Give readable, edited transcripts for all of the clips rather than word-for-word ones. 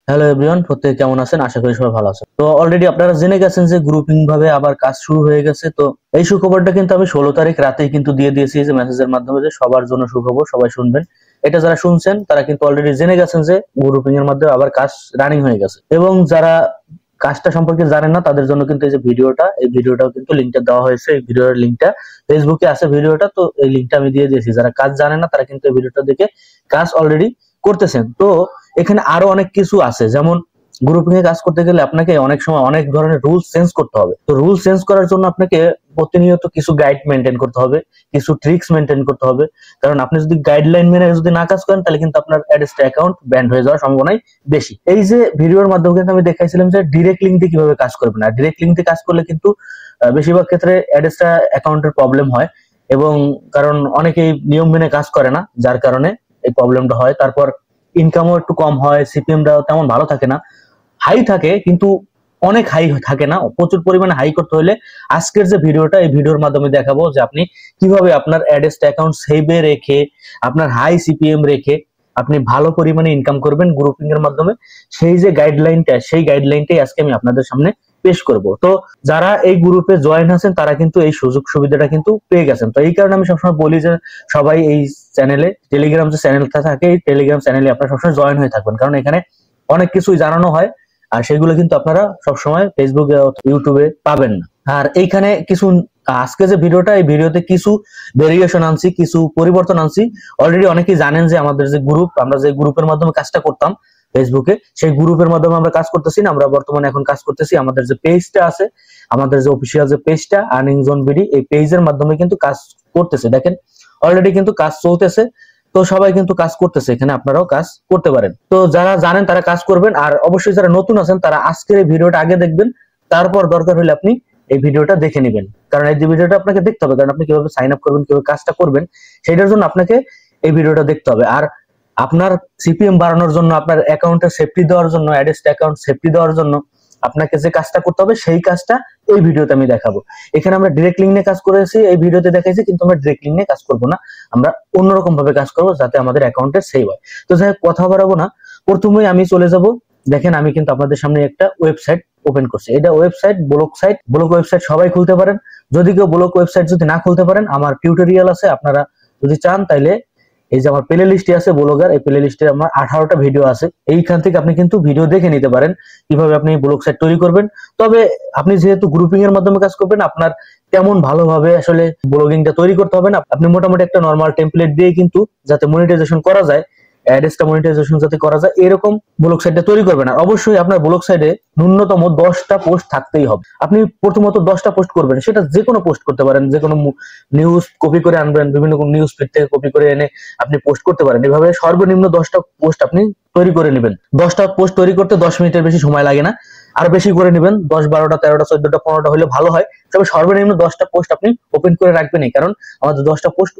Hello everyone, প্রত্যেকে কেমন আছেন? আশা করি সবাই ভালো আছেন। তো অলরেডি আপনারা জেনে গেছেন যে গ্রুপিং ভাবে আবার কাজ শুরু হয়ে গেছে। তো এই সুখবরটা কিন্তু আমি 16 তারিখ রাতেই কিন্তু দিয়ে দিয়েছি যে মেসেজের মাধ্যমে, যে সবার জন্য সুখবর, সবাই শুনবেন। এটা যারা শুনছেন তারা কিন্তু অলরেডি জেনে গেছেন যে গ্রুপিং এর মাধ্যমে আবার কাজ রানিং হয়ে গেছে, এবং যারা কাজটা সম্পর্কে জানেন না তাদের জন্য কিন্তু এই যে এই ভিডিওটাও কিন্তু লিঙ্কটা দেওয়া হয়েছে। এই ভিডিওর লিঙ্কটা ফেসবুকে আছে ভিডিওটা, তো এই লিঙ্কটা আমি দিয়ে দিয়েছি। যারা কাজ জানেন না তারা কিন্তু এই ভিডিওটা দেখে কাজ অলরেডি করতেছেন। তো এখানে আরো অনেক কিছু আছে, যেমন গ্রুপিং এ কাজ করতে গেলে আপনাকে অনেক সময় অনেক ধরনের রুলস চেঞ্জ করতে হবে। তো রুলস চেঞ্জ করার জন্য আপনাকে প্রতিনিয়ত কিছু গাইড মেনটেন করতে হবে, কিছু ট্রিক্স মেনটেন করতে হবে। কারণ আপনি যদি গাইডলাইন মেনে যদি না কাজ করেন তাহলে কিন্তু আপনার অ্যাডস্টা অ্যাকাউন্ট ব্যান্ড হয়ে যাওয়ার সম্ভাবনাই বেশি। এই যে ভিডিওর মাধ্যমে কিন্তু আমি দেখাইছিলাম যে ডিরেক্ট লিঙ্ক দিয়ে কিভাবে কাজ করবেন। আর ডিরেক্ট লিঙ্ক দিয়ে কাজ করলে কিন্তু বেশিরভাগ ক্ষেত্রে অ্যাডস্টা অ্যাকাউন্টের প্রবলেম হয়, এবং কারণ অনেকেই নিয়ম মেনে কাজ করে না, যার কারণে এই প্রবলেমটা হয়। তারপর ইনকামও একটু কম হয়, সিপিএমটাও তেমন ভালো থাকে না, হাই থাকে কিন্তু অনেক হাই থাকে না। প্রচুর পরিমাণে হাই করতে হলে আজকের যে ভিডিওটা, এই ভিডিওর মাধ্যমে দেখাবো যে আপনি কিভাবে আপনার অ্যাডস্টা অ্যাকাউন্ট সেভে রেখে আপনার হাই সিপিএম রেখে আপনি ভালো পরিমাণে ইনকাম করবেন গ্রুপিং এর মাধ্যমে। সেই গাইডলাইনটাই আজকে আমি আপনাদের সামনে পেশ করব। তো যারা এই গ্রুপে জয়েন আছেন তারা কিন্তু এই সুযোগ সুবিধাটা কিন্তু পেয়ে গেছেন। তো এই কারণে আমি সবসময় বলি যে সবাই এই চ্যানেলে, টেলিগ্রাম যে চ্যানেলটা থাকে, এই টেলিগ্রাম চ্যানেলে আপনারা সবসময় জয়েন হয়ে থাকবেন, কারণ এখানে অনেক কিছুই জানানো হয়। আর সেগুলো কিন্তু আপনারা সবসময় ফেসবুকে ইউটিউবে পাবেন না। আর এইখানে কিছু আজকে যে ভিডিওটা, এই ভিডিওতে কিছু ভেরিয়েশন আনছি, কিছু পরিবর্তন আনছি। অলরেডি অনেকেই জানেন যে আমাদের যে গ্রুপ, আমরা যে গ্রুপের মাধ্যমে কাজটা করতাম ফেসবুকে, সেই গ্রুপের মাধ্যমে আমরা কাজ করতেছি না। আমরা বর্তমানে এখন কাজ করতেছি আমাদের যে পেজটা আছে, আমাদের যে অফিসিয়াল যে পেজটা আর্নিং জোন বিডি, এই পেজের মাধ্যমে কিন্তু কাজ করতেছে। দেখেন অলরেডি কিন্তু কাজ চলতেছে। তো সবাই কিন্তু কাজ করতেছে, এখানে আপনারাও কাজ করতে পারেন। তো যারা জানেন তারা কাজ করবেন, আর অবশ্যই যারা নতুন আছেন তারা আজকের এই ভিডিওটা আগে দেখবেন, তারপর দরকার হলে আপনি এই ভিডিওটা দেখে নেবেন। কারণ এই যে ভিডিওটা আপনাকে দেখতে হবে, কারণ আপনি কিভাবে সাইন আপ করবেন, কিভাবে কাজটা করবেন, সেটার জন্য আপনাকে এই ভিডিওটা দেখতে হবে। আর আপনার সিপিএম বাড়ানোর জন্য, আপনার অ্যাকাউন্টে সেফটি দেওয়ার জন্য, অ্যাডস্টা অ্যাকাউন্ট সেফটি দেওয়ার জন্য আপনাকে যে কাজটা করতে হবে সেই কাজটা এই ভিডিওতে আমি দেখাবো। এখানে আমরা ডিরেক্ট লিঙ্ক নিয়ে কাজ করেছি, এই ভিডিওতে দেখাইছি, কিন্তু আমরা ডিরেক্ট লিঙ্ক নিয়ে কাজ করবো না, আমরা অন্যরকম ভাবে কাজ করবো যাতে আমাদের অ্যাকাউন্টের সেভ হয়। তো যাই হোক, কথা বাড়াবো না, প্রথমেই আমি চলে যাব। দেখেন আমি কিন্তু আপনাদের সামনে একটা ওয়েবসাইট ওপেন করছি। এটা ওয়েবসাইট, ব্লগ ওয়েবসাইট সবাই খুলতে পারেন। যদি কেউ ব্লগ ওয়েবসাইট যদি না খুলতে পারেন, আমার টিউটোরিয়াল আছে, আপনারা যদি চান তাইলে এই যে আমার প্লে লিস্টে আছে ব্লগার, এই প্লে লিস্টে আমার 18টা ভিডিও আছে। এইখান থেকে আপনি কিন্তু ভিডিও দেখে নিতে পারেন কিভাবে আপনি ব্লগ সাইট তৈরি করবেন। তবে আপনি যেহেতু গ্রুপিং এর মাধ্যমে কাজ করবেন, আপনার তেমন ভালোভাবে আসলে ব্লগিংটা তৈরি করতে হবে না। আপনি মোটামুটি একটা নরমাল টেমপ্লেট দিয়ে কিন্তু, যাতে মনিটাইজেশন করা যায়, অ্যাডসটা মনিটাইজেশন যাতে করা যায়, এরকম ব্লগ সাইটটা তৈরি করবেন। আর অবশ্যই আপনার ব্লগ সাইটে ন্যূনতম 10টা পোস্ট থাকতেই হবে। আপনি প্রথমত 10টা পোস্ট করবেন, সেটা যে কোনো পোস্ট করতে পারেন, যে কোনো নিউজ কপি করে আনবেন, বিভিন্ন নিউজ ফিড থেকে কপি করে এনে আপনি পোস্ট করতে পারেন। এভাবে সর্বনিম্ন 10টা পোস্ট আপনি তৈরি করে নেবেন। 10টা পোস্ট তৈরি করতে 10 মিনিটের বেশি সময় লাগে না। আর বেশি করে নেবেন, 10, 12টা, 13টা, 14টা, 15টা হলে ভালো হয়। তবে সর্বনিম্ন 10টা পোস্ট আপনি ওপেন করে রাখবেনই, কারণ আমাদের 10টা পোস্ট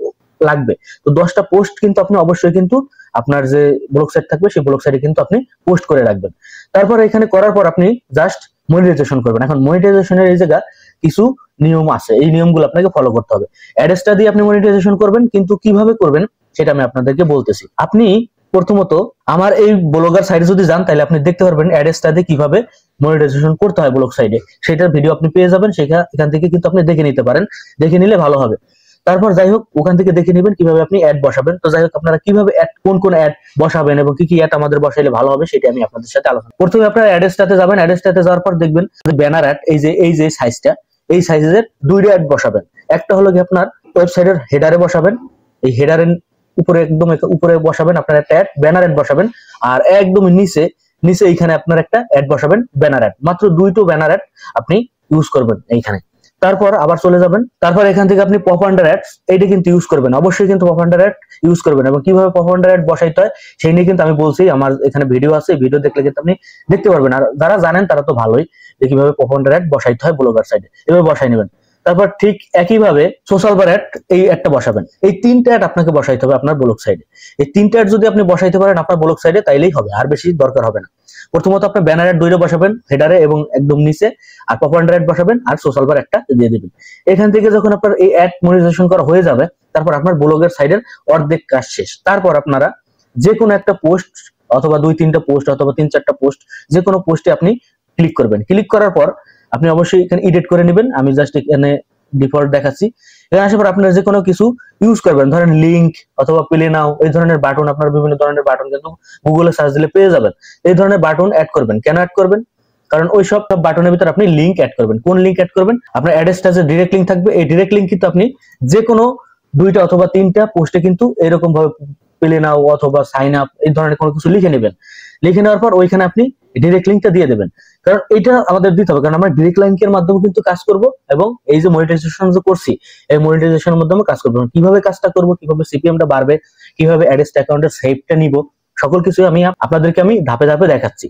লাগবে। তো 10টা পোস্ট কিন্তু আপনি অবশ্যই কিন্তু আপনার যে ব্লগ সাইট থাকবে সেই ব্লগ সাইটে কিন্তু আপনি পোস্ট করে রাখবেন। তারপর এখানে করার পর আপনি জাস্ট মনিটাইজেশন করবেন। এখন মনিটাইজেশনের এই জায়গা কিছু নিয়ম আছে, এই নিয়মগুলো আপনাকে ফলো করতে হবে। অ্যাডসটা দিয়ে আপনি মনিটাইজেশন করবেন, কিন্তু কিভাবে করবেন সেটা আমি আপনাদেরকে বলতেছি। আপনি প্রথমত আমার এই ব্লগার সাইটে যদি যান তাহলে আপনি দেখতে পারবেন অ্যাডসটা দিয়ে কিভাবে মনিটাইজেশন করতে হয় ব্লগ সাইটে, সেটার ভিডিও আপনি পেয়ে যাবেন। এখান থেকে কিন্তু আপনি দেখে নিতে পারেন, দেখে নিলে ভালো হবে। তারপর যাই হোক, ওখান থেকে দেখে নেবেন কিভাবে আপনি অ্যাড বসাবেন। তো যাই হোক, আপনারা কিভাবে অ্যাড, কোন অ্যাড বসাবেন এবং কি অ্যাড আমাদের বসাইলে ভালো হবে সেটা আমি আপনাদের সাথে আলোচনা। প্রথমে আপনারা অ্যাডসটাতে যাবেন, অ্যাডসটাতে যাওয়ার পর দেখবেন ব্যানার অ্যাড, এই যে সাইজটা, এই সাইজের 2টা অ্যাড বসাবেন। একটা হলো কি আপনার ওয়েবসাইটের হেডারে বসাবেন, এই হেডারের উপরে একদম উপরে বসাবেন আপনার একটা অ্যাড, ব্যানার অ্যাড বসাবেন। আর একদম নিচে এইখানে আপনার একটা অ্যাড বসাবেন, ব্যানার অ্যাড। মাত্র 2টো ব্যানার অ্যাড আপনি ইউজ করবেন এইখানে। তারপর আবার চলে যাবেন, তারপর এখান থেকে আপনি পপ আন্ডার অ্যাডস এইটা কিন্তু ইউজ করবেন, অবশ্যই কিন্তু পপ আন্ডার অ্যাড ইউজ করবেন। এবং কিভাবে পপ আন্ডার অ্যাড বসাইতে হয় সেই নিয়ে কিন্তু আমি বলছি, আমার এখানে ভিডিও আছে, ভিডিও দেখলে কিন্তু আপনি দেখতে পারবেন। আর যারা জানেন তারা তো ভালোই, যে কিভাবে পপ আন্ডার অ্যাড বসাইতে হয় ব্লগার সাইডে, এভাবে বসাই নেবেন। তারপর ঠিক একইভাবে সোশ্যাল বার অ্যাড, এই অ্যাডটা বসাবেন। এই 3টা অ্যাড আপনাকে বসাইতে হবে আপনার ব্লগ সাইডে। এই 3টা অ্যাড যদি আপনি বসাইতে পারেন আপনার ব্লগ সাইডে, তাইলেই হবে, আর বেশি দরকার হবে না। প্রথমত আপনি ব্যানার অ্যাড 2টা বসাবেন হেডারে এবং একদম নিচে, আর পপ আন্ডার অ্যাড বসাবেন, আর সোশ্যাল বার একটা দিয়ে দিবেন। এখান থেকে যখন আপনার এই অ্যাড মনিটাইজেশন করা হয়ে যাবে, তারপর আপনার ব্লগের সাইডের অর্ধেক কাজ শেষ। তারপর আপনারা যে কোনো একটা পোস্ট অথবা 2-3টা পোস্ট অথবা 3-4টা পোস্ট, যে কোনো পোস্টে আপনি ক্লিক করবেন। ক্লিক করার পর আপনি অবশ্যই এখানে এডিট করে নেবেন। আমি জাস্ট এখানে ডিফল্ট দেখাচ্ছি। এখানে আসার পর আপনারা যে কোনো কিছু ইউজ করবেন, ধরেন লিংক অথবা প্লে নাও, এই ধরনের বাটন, আপনার বিভিন্ন ধরনের বাটন কিন্তু গুগলে সার্চ দিলে পেয়ে যাবেন। এই ধরনের বাটন অ্যাড করবেন। কেন অ্যাড করবেন? কারণ ওই সব বাটনের ভিতর আপনি লিংক অ্যাড করবেন। কোন লিংক অ্যাড করবেন? আপনার অ্যাড্রেসটা যে ডিরেক্ট লিংক থাকবে, এই ডিরেক্ট লিংক কিন্তু আপনি যে কোনো 2টা অথবা 3টা পোস্টে কিন্তু এরকম ভাবে প্লে নাও অথবা সাইন আপ এই ধরনের কোনো কিছু লিখে নেবেন। লিখে নেওয়ার পর ওইখানে আপনি ডিরেক্ট লিংকটা দিয়ে দেবেন। কারণ এটা আমাদের দিতে হবে, কারণ আমরা ডিরেক্ট লিংকের মাধ্যমে কিন্তু কাজ করব এবং এই যে মনিটাইজেশন যে করছি, এই মনিটাইজেশনের মাধ্যমে কাজ করব। কিভাবে কাজটা করব, কিভাবে সিপিএমটা বাড়বে, কিভাবে অ্যাড্রেস অ্যাকাউন্টের সেভটা নিব, সকল কিছু আপনাদেরকে আমি ধাপে ধাপে দেখাচ্ছি।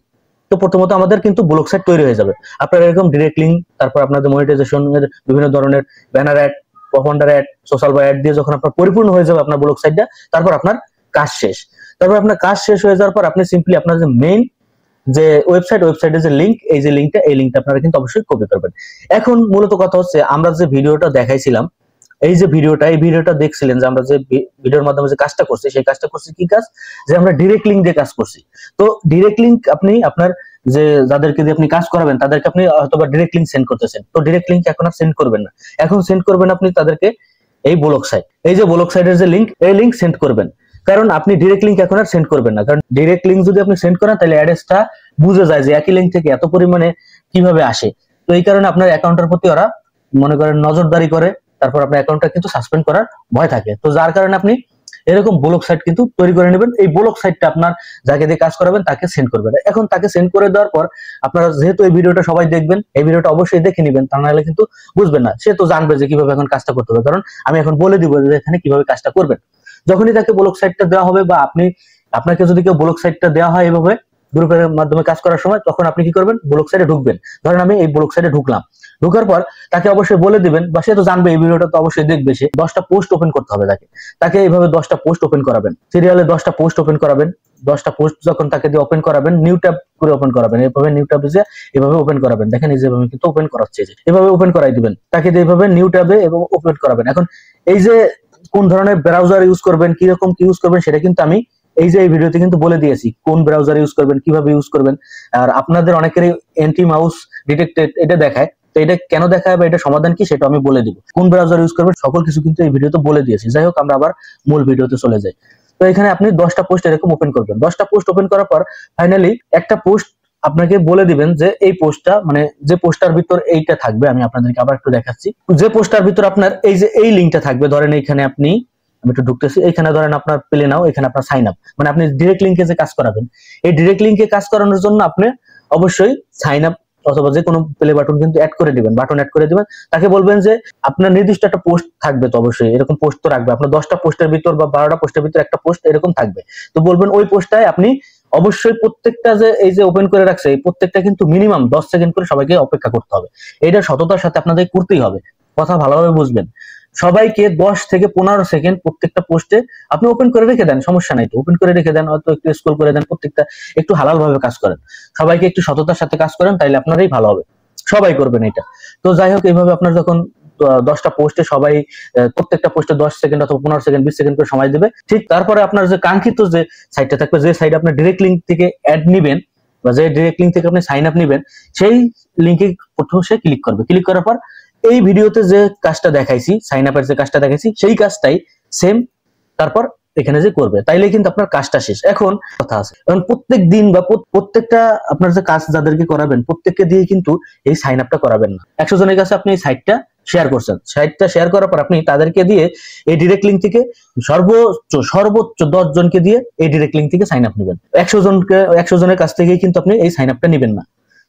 তো প্রথমত আমাদের কিন্তু ব্লগ সাইট তৈরি হয়ে যাবে। আপনার এরকম ডিরেক্ট লিংক, তারপর আপনাদের মনিটাইজেশন এর বিভিন্ন ধরনের banner ad, propaganda ad, social ad দিয়ে যখন আপনার পরিপূর্ণ হয়ে যাবে আপনার ব্লগ সাইটটা, তারপর আপনার কাজ শেষ। তারপর আপনার কাজ শেষ হয়ে যাওয়ার পর আপনি সিম্পলি আপনার যে মেইন যে ওয়েবসাইটের যে লিংক, এই যে লিংকটা, এই লিংকটা আপনারা কিন্তু অবশ্যই কপি করবেন। এখন মূলত কথা হচ্ছে, আমরা যে ভিডিওটা দেখাইছিলাম, এই যে ভিডিওটা দেখছিলেন যে আমরা যে ভিডিওর মাধ্যমে যে কাজটা করছি, সেই কাজটা করছি কি কাজ, যে আমরা ডিরেক্ট লিংক দিয়ে কাজ করছি। তো ডিরেক্ট লিংক আপনি আপনার যে যাদেরকে দিয়ে আপনি কাজ করাবেন তাদেরকে আপনি হয়তোবা ডিরেক্ট লিংক সেন্ড করতেছেন, তো ডিরেক্ট লিংক এখন আর সেন্ড করবেন না। এখন সেন্ড করবেন আপনি তাদেরকে এই ব্লগ সাইট, এই যে ব্লগ সাইটের যে লিংক, এই লিংক সেন্ড করবেন। কারণ আপনি ডিরেক্ট লিংক এখন আর সেন্ড করবেন না, কারণ ডিরেক্ট লিংক যদি আপনি সেন্ড করেন তাহলে অ্যাড্রেসটা বুঝে যায় যে একই লিংক থেকে এত পরিমাণে কিভাবে আসে। তো এই কারণে আপনার অ্যাকাউন্টের প্রতি ওরা মনে করেন নজরদারি করে, তারপর আপনার অ্যাকাউন্টটা কিন্তু সাসপেন্ড করার ভয় থাকে। তো যার কারণে আপনি এরকম ব্লগ সাইট কিন্তু তৈরি করে নেবেন। এই ব্লগ সাইটটা আপনার যাকে দিয়ে কাজ করাবেন তাকে সেন্ড করবেন। এখন তাকে সেন্ড করে দেওয়ার পর আপনারা যেহেতু এই ভিডিওটা সবাই দেখবেন, এই ভিডিওটা অবশ্যই দেখে নেবেন, তা নাহলে কিন্তু বুঝবেন না। সে তো জানবে যে কিভাবে এখন কাজটা করতে হবে, কারণ আমি এখন বলে দিব যে এখানে কিভাবে কাজটা করবেন। যখনই তাকে ব্লগ সাইটটা দেওয়া হবে বা আপনাকে যদি কেউ ব্লগ সাইটটা দেওয়া হয় এভাবে গ্রুপের মাধ্যমে কাজ করার সময়, তখন আপনি কি করবেন, ব্লগ সাইটে ঢুকবেন। ধরেন আমি এই ব্লগ সাইটে ঢুকলাম, ঢোকার পর তাকে অবশ্যই বলে দিবেন, বা সে তো জানবে এই ভিডিওটা তো অবশ্যই দেখবে, সে 10টা পোস্ট ওপেন করতে হবে তাকে এইভাবে 10টা পোস্ট ওপেন করাবেন, সিরিয়ালে 10টা পোস্ট ওপেন করাবেন। 10টা পোস্ট যখন তাকে দিয়ে ওপেন করাবেন, নিউ ট্যাব করে ওপেন করাবেন, এইভাবে নিউ ট্যাবে যে এভাবে ওপেন করাবেন। দেখেন এই যে আমি কিন্তু ওপেন করাচ্ছি, যে এভাবে ওপেন করাই দিবেন তাকে দিয়ে, এইভাবে নিউ ট্যাবে এবং ওপেন করাবেন। এখন এই যে কোন ধরনের ব্রাউজার ইউজ করবেন, কিরকম কি ইউজ করবেন, সেটা কিন্তু আমি এই যে এই ভিডিওতে কিন্তু বলে দিয়েছি, কোন ব্রাউজার ইউজ করবেন, কিভাবে ইউজ করবেন। আর আপনাদের অনেকেরই এন্টি মাউস ডিটেক্টেড এটা দেখায়, তো এটা কেন দেখায় বা এটা সমাধান কি সেটা আমি বলে দিব। কোন ব্রাউজার ইউজ করবেন সকল কিছু কিন্তু এই ভিডিওতে বলে দিয়েছি। যাই হোক, আমরা আবার মূল ভিডিওতে চলে যাই। তো এখানে আপনি 10টা পোস্ট এরকম ওপেন করবেন। 10টা পোস্ট ওপেন করার পর ফাইনালি একটা পোস্ট আপনাকে বলে দিবেন যে এই পোস্টটা, মানে যে পোস্টার ভিতর এইটা থাকবে, আমি আপনাদেরকে আবার একটু দেখাচ্ছি। যে পোস্টার ভিতর আপনার এই যে এই লিংকটা থাকবে, ধরেন এইখানে আমি একটু ঢুকতেছি, এখানে ধরেন আপনার প্লে নাও, এখানে আপনার সাইন আপ, মানে আপনি ডিরেক্ট লিংকে যে কাজ করাবেন, এই ডিরেক্ট লিংকে কাজ করানোর জন্য আপনি অবশ্যই সাইন আপ অথবা যে কোনো প্লে বাটন কিন্তু অ্যাড করে দিবেন, বাটন অ্যাড করে দিবেন। তাকে বলবেন যে আপনার নির্দিষ্ট একটা পোস্ট থাকবে, তো অবশ্যই এরকম পোস্ট তো রাখবে, আপনার 10টা পোস্টের ভিতর বা 12টা পোস্টের ভিতর একটা পোস্ট এরকম থাকবে। তো বলবেন ওই পোস্টটায় আপনি অবশ্যই প্রত্যেকটা যে এই যে ওপেন করে রাখছে, এই প্রত্যেকটা কিন্তু মিনিমাম 10 সেকেন্ড করে সবাইকে অপেক্ষা করতে হবে। এটা সততার সাথে আপনাদের করতেই হবে, কথা ভালোভাবে বুঝবেন। সবাইকে 10 থেকে 15 সেকেন্ড প্রত্যেকটা পোস্টে আপনি ওপেন করে রেখে দেন, সমস্যা নাই, তো ওপেন করে রেখে দেন, হয়তো একটু স্ক্রল করে দেন, প্রত্যেকটা একটু হালাল ভাবে কাজ করেন, সবাইকে একটু সততার সাথে কাজ করেন, তাইলে আপনারই ভালো হবে, সবাই করবেন এটা। তো যাই হোক, এইভাবে আপনার যখন 10টা পোস্টে সবাই প্রত্যেকটা পোস্টে 10 সেকেন্ড অথবা 15 সেকেন্ড 20 সেকেন্ড করে সময় দেবে, ঠিক তারপরে আপনার যে কাঙ্ক্ষিত যে সাইটটা থাকবে, যে সাইটে আপনি ডিরেক্ট লিংক থেকে অ্যাড নিবেন বা যে ডিরেক্ট লিংক থেকে আপনি সাইন আপ নিবেন, সেই লিংকে প্রথমে সে ক্লিক করবে। ক্লিক করার পর এই ভিডিওতে যে কাজটা দেখাইছি, সাইন আপের যে কাজটা দেখাইছি, সেই কাজটাই সেম তারপর এখানে যে করবে, তাইলে কিন্তু আপনার কাজটা শেষ। এখন কথা আছে, কারণ প্রত্যেক দিন বা প্রত্যেকটা আপনার যে কাজ যাদেরকে করাবেন প্রত্যেককে দিয়ে কিন্তু এই সাইন আপটা করাবেন না। 100 জনের কাছে আপনি এই সাইটটা শেয়ার করছেন, সাইটটা শেয়ার করার পর আপনি তাদেরকে দিয়ে এই ডিরেক্ট লিংক থেকে সর্বোচ্চ 10 জনকে দিয়ে এই ডিরেক্ট লিংক থেকে সাইন আপ নেবেন। 100 জনের কাছ থেকে কিন্তু আপনি এই সাইন আপটা নেবেন না,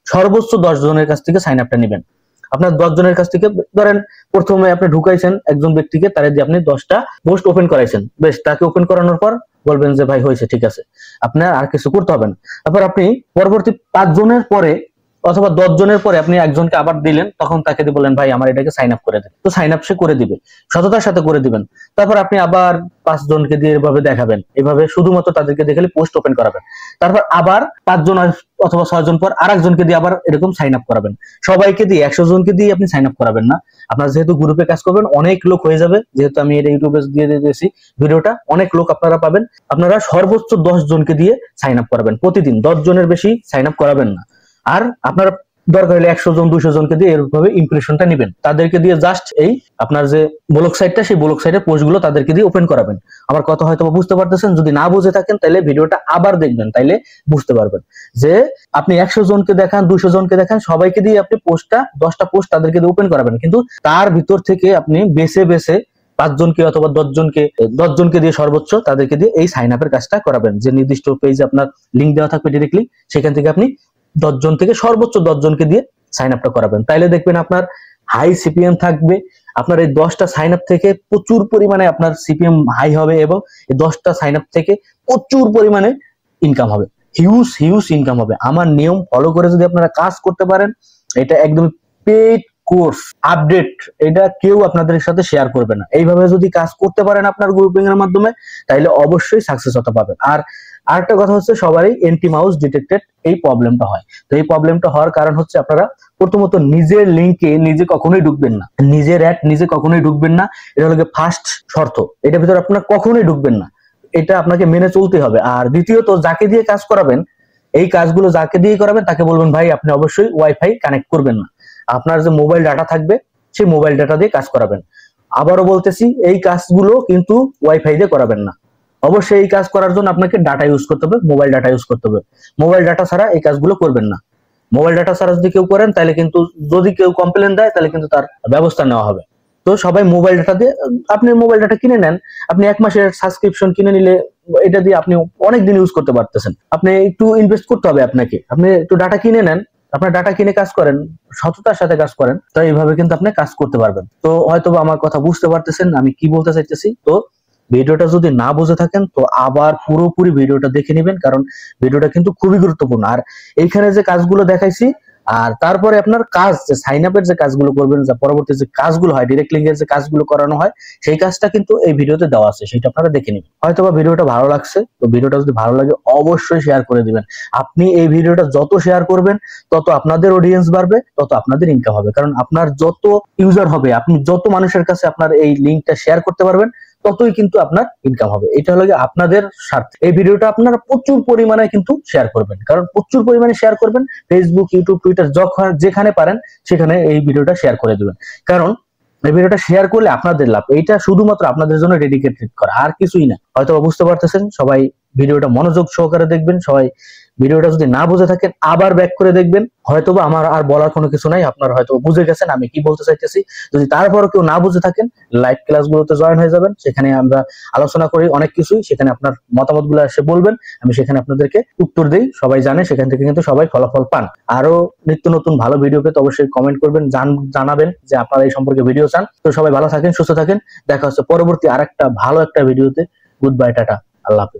সর্বোচ্চ 10 জনের কাছ থেকে সাইন আপটা নেবেন। আপনার 10 জনের কাছ থেকে, ধরেন প্রথমে আপনি ঢুকাইছেন একজন ব্যক্তিকে, তার দিয়ে আপনি 10টা পোস্ট ওপেন করাইছেন, বেশ, তাকে ওপেন করানোর পর বলবেন যে ভাই হয়েছে, ঠিক আছে, আপনার আর কিছু করতে হবে না। তারপর আপনি পরবর্তী 5 জনের পরে অথবা 10 জনের পরে আপনি একজনকে আবার দিলেন, তখন তাকে দিয়ে বলেন ভাই আমার এটাকে সাইন আপ করে দেন, তো সাইন আপ সে করে দিবে, সততার সাথে করে দিবেন। তারপর আপনি আবার 5 জনকে দিয়ে এভাবে দেখাবেন, এভাবে শুধুমাত্র তাদেরকে দেখালে পোস্ট ওপেন করাবেন। তারপর আবার 5 জন অথবা 6 জন পর আরেকজনকে দিয়ে আবার এরকম সাইন আপ করাবেন। সবাইকে দিয়ে 100 জনকে দিয়ে আপনি সাইন আপ করাবেন না। আপনার যেহেতু গ্রুপে কাজ করবেন, অনেক লোক হয়ে যাবে, যেহেতু আমি এটা ইউটিউবে দিয়ে দিয়েছি ভিডিওটা, অনেক লোক আপনারা পাবেন। আপনারা সর্বোচ্চ 10 জনকে দিয়ে সাইন আপ করাবেন প্রতিদিন, 10 জনের বেশি সাইন আপ করাবেন না। আর আপনার দরকার হলে 100 জন 200 জনকে দিয়ে এরভাবে ইমপ্রেশনটা নেবেন, তাদেরকে দিয়ে জাস্ট এই আপনার যে ব্লগ সাইটটা, সেই ব্লগ সাইটের পোস্টগুলো তাদেরকে দিয়ে ওপেন করাবেন। আমার কথা হয়তো বুঝতে পারতেছেন, যদি না বুঝে থাকেন তাহলে ভিডিওটা আবার দেখবেন, তাইলে বুঝতে পারবেন যে আপনি 100 জনকে দেখান, 200 জনকে দেখান, সবাইকে দিয়ে আপনি পোস্টটা 10টা পোস্ট তাদেরকে দিয়ে ওপেন করাবেন, কিন্তু তার ভিতর থেকে আপনি বেছে বেছে 5 জনকে অথবা 10 জনকে দিয়ে সর্বোচ্চ তাদেরকে দিয়ে এই সাইন আপের কাজটা করাবেন। যে নির্দিষ্ট পেজে আপনার লিংক দেওয়া থাকবে ডিরেক্টলি, সেখান থেকে আপনি 10 জন থেকে সর্বোচ্চ 10 জনকে দিয়ে সাইন আপটা করাবেন। তাইলে দেখবেন আপনার হাই সিপিএম থাকবে, আপনার এই 10টা সাইন আপ থেকে প্রচুর পরিমাণে আপনার সিপিএম হাই হবে, এবং এই 10টা সাইন আপ থেকে প্রচুর পরিমাণে ইনকাম হবে, হিউজ হিউজ ইনকাম হবে। আমার নিয়ম ফলো করে যদি আপনারা কাজ করতে পারেন, এটা একদম পেইড কোর্স আপডেট, এটা কেউ আপনাদের সাথে শেয়ার করবে না। এইভাবে যদি কাজ করতে পারেন আপনার গ্রুপিং এর মাধ্যমে, তাহলে অবশ্যই সাকসেস হতে পারবেন। আর আরেকটা কথা হচ্ছে, সবারই এন্টি মাউস ডিটেক্টেড এই প্রবলেমটা হয়। তো এই প্রবলেমটা হওয়ার কারণ হচ্ছে, আপনারা প্রথমত নিজের লিঙ্কে নিজে কখনোই ঢুকবেন না, নিজের অ্যাড নিজে কখনোই ঢুকবেন না, এটা হলো ফার্স্ট শর্ত। এটার ভিতরে আপনারা কখনোই ঢুকবেন না, এটা আপনাকে মেনে চলতে হবে। আর দ্বিতীয়ত, যাকে দিয়ে কাজ করাবেন, এই কাজগুলো যাকে দিয়ে করাবেন তাকে বলবেন ভাই আপনি অবশ্যই ওয়াইফাই কানেক্ট করবেন না, আপনার যে মোবাইল ডাটা থাকবে সেই মোবাইল ডাটা দিয়ে কাজ করাবেন। আবারও বলতেছি, এই কাজগুলো কিন্তু ওয়াইফাই দিয়ে করাবেন না। অবশ্যই এই কাজ করার জন্য আপনাকে ডাটা ইউজ করতে হবে, মোবাইল ডাটা ইউজ করতে হবে। মোবাইল ডাটা ছাড়া এই কাজগুলো করবেন না। মোবাইল ডাটা ছাড়া যদি কেউ করেন, তাহলে কিন্তু যদি কেউ কমপ্লেন দেয়, তাহলে কিন্তু তার ব্যবস্থা নেওয়া হবে। তো সবাই মোবাইল ডাটা দিয়ে, আপনি মোবাইল ডাটা কিনে নেন, আপনি 1 মাসের সাবস্ক্রিপশন কিনে নিলে এটা দিয়ে আপনি অনেক দিন ইউজ করতে পারতেছেন। আপনি একটু ইনভেস্ট করতে হবে আপনাকে, আপনি একটু ডাটা কিনে নেন, আপনার ডাটা কিনে কাজ করেন, সততার সাথে কাজ করেন, তো এইভাবে কিন্তু আপনি কাজ করতে পারবেন। তো হয়তো আমার কথা বুঝতে পারতেছেন আমি কি বলতে চাইতেছি। তো ভিডিওটা যদি না বুঝে থাকেন, তো আবার পুরোপুরি ভিডিওটা দেখে নেবেন, কারণ ভিডিওটা কিন্তু খুবই গুরুত্বপূর্ণ। আর এইখানে যে কাজগুলো দেখাইছি, আর তারপরে আপনার কাজ যে সাইন আপের যে কাজগুলো করবেন, যা পরবর্তী যে কাজগুলো হয়, ডিরেক্ট লিংকের যে কাজগুলো করানো হয়, সেই কাজটা কিন্তু এই ভিডিওতে দেওয়া আছে, সেটা আপনারা দেখে নেবেন। হয়তোবা ভিডিওটা ভালো লাগছে, তো ভিডিওটা যদি ভালো লাগে অবশ্যই শেয়ার করে দিবেন। আপনি এই ভিডিওটা যত শেয়ার করবেন, তত আপনাদের অডিয়েন্স বাড়বে, তত আপনাদের ইনকাম হবে। কারণ আপনার যত ইউজার হবে, আপনি যত মানুষের কাছে আপনার এই লিংকটা শেয়ার করতে পারবেন, ততই কিন্তু আপনার ইনকাম হবে। এটা হলো আপনাদের স্বার্থে। এই ভিডিওটা আপনারা প্রচুর পরিমাণে কিন্তু শেয়ার করবেন, কারণ প্রচুর পরিমাণে শেয়ার করবেন, ফেসবুক, ইউটিউব, টুইটার, যখন যেখানে পারেন সেখানে এই ভিডিওটা শেয়ার করে দিবেন। কারণ এই ভিডিওটা শেয়ার করলে আপনাদের লাভ, এইটা শুধুমাত্র আপনাদের জন্য ডেডিকেটেড করা, আর কিছুই না। হয়তো বুঝতে পারতেছেন, সবাই ভিডিওটা মনোযোগ সহকারে দেখবেন। সবাই ভিডিওটা যদি না বুঝে থাকেন, আবার ব্যাক করে দেখবেন। হয়তোবা আমার আর বলার কোনো কিছু নাই, আপনারা হয়তো বুঝে গেছেন আমি কি বলতে চাইতেছি। যদি তারপরও কেউ না বুঝে থাকেন, লাইভ ক্লাসগুলোতে জয়েন হয়ে যাবেন, সেখানে আমরা আলোচনা করি অনেক কিছুই, সেখানে আপনার মতামতগুলো এসে বলবেন, আমি সেখানে আপনাদেরকে উত্তর দেই। সবাই জানে, সেখান থেকে কিন্তু সবাই ফলাফল পান। আরো নিত্য নতুন ভালো ভিডিও পেতে অবশ্যই কমেন্ট করবেন, জানাবেন যে আপনারা এই সম্পর্কে ভিডিও চান। তো সবাই ভালো থাকেন, সুস্থ থাকেন, দেখা হচ্ছে পরবর্তী আরেকটা ভালো একটা ভিডিওতে। গুড বাই, টাটা, আল্লাহ হাফেজ।